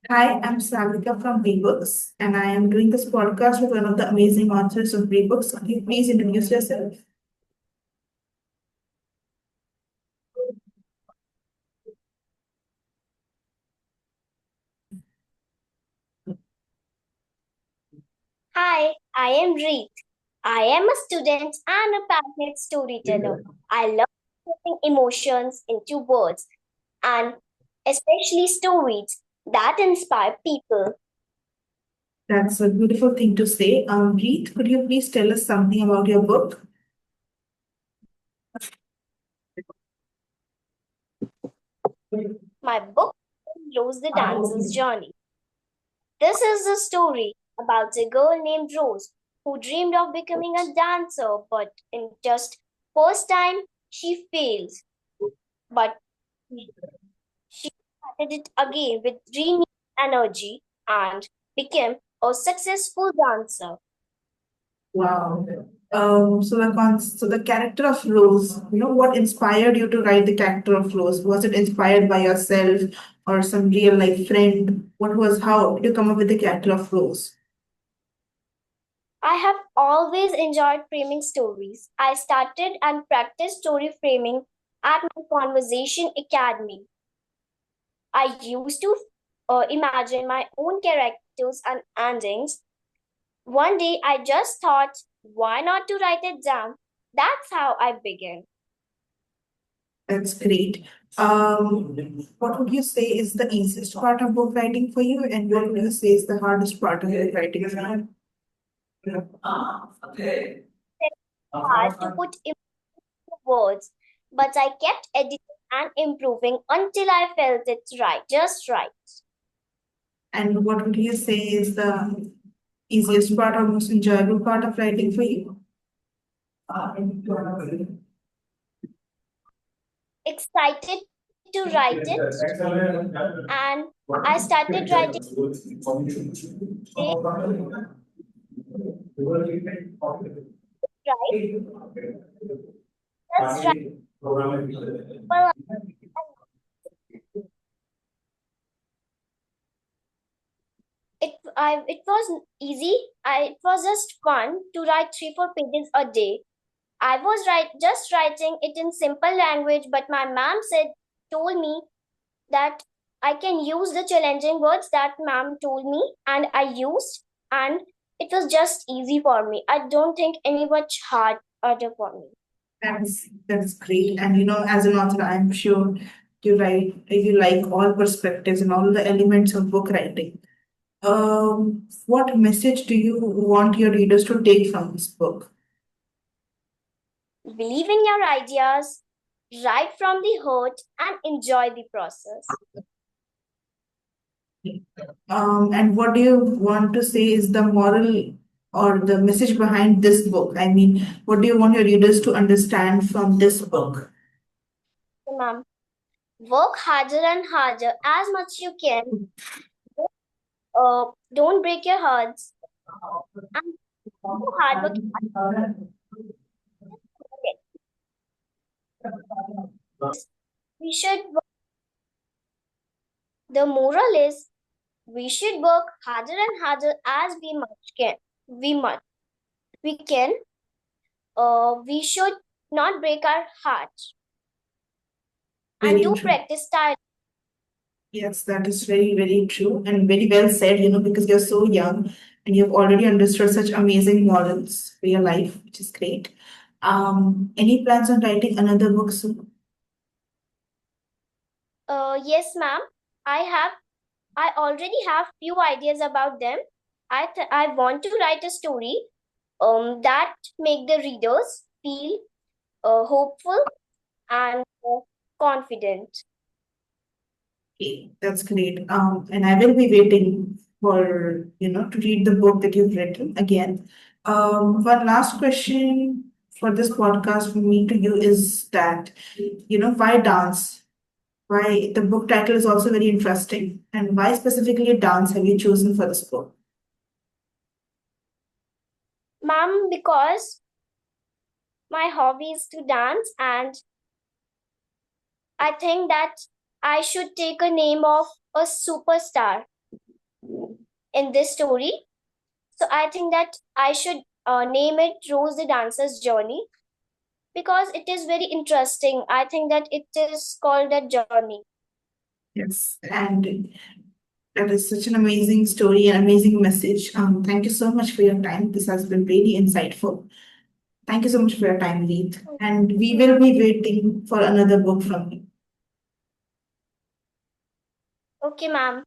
Hi, I'm Savika from BriBooks, and I am doing this podcast with one of the amazing authors of BriBooks. Could you please introduce yourself? Hi, I am Reet. I am a student and a passionate storyteller. I love putting emotions into words and especially stories that inspire people. That's a beautiful thing to say. Reet, could you please tell us something about your book? My book Rose the Dancer's Journey. This is a story about a girl named Rose who dreamed of becoming a dancer, but in just first time she fails. But she started it again with renewed energy and became a successful dancer. Wow. So the character of Rose, what inspired you to write the character of Rose? Was it inspired by yourself or some real life friend? How did you come up with the character of Rose? I have always enjoyed framing stories. I started and practiced story framing at my conversation academy. I used to imagine my own characters and endings. One day I just thought, why not to write it down? That's how I began. That's great. What would you say is the easiest part of book writing for you, and what would you say is the hardest part of book writing for you? It's hard to put into words, but I kept editing and improving until I felt it right, just right. And what would you say is the easiest part or most enjoyable part of writing for you? Excited to write it, and I started writing it right, just right. Well, it was easy. It was just fun to write 3 4 pages a day. I was just writing it in simple language, but my mom told me that I can use the challenging words that mom told me, and I used, and it was just easy for me. I don't think any much harder for me. That's great. And as an author, I'm sure you like all perspectives and all the elements of book writing. What message do you want your readers to take from this book? Believe in your ideas, write from the heart, and enjoy the process. And what do you want to say is the moral or the message behind this book? I mean, what do you want your readers to understand from this book? So, ma'am, work harder and harder as much you can. Don't break your hearts and do hard work. We should. The moral is we should work harder and harder as we much can. We much we can. We should not break our hearts and Very do true. practice style. Yes, that is very, very true and very well said, because you're so young and you've already understood such amazing morals for your life, which is great. Any plans on writing another book soon? Yes, ma'am. I have. I already have few ideas about them. I want to write a story that make the readers feel hopeful and confident. Okay, that's great. And I will be waiting for, to read the book that you've written again. One last question for this podcast from me to you is that, why dance? Why the book title is also very interesting. And why specifically dance have you chosen for this book? Ma'am, because my hobby is to dance, and I think that I should take a name of a superstar. in this story. So I think that I should name it Rose the Dancer's Journey because it is very interesting. I think that it is called a journey. Yes, and that is such an amazing story and amazing message. Thank you so much for your time. This has been really insightful. Thank you so much for your time, Reet. And we will be waiting for another book from you. Okay, ma'am.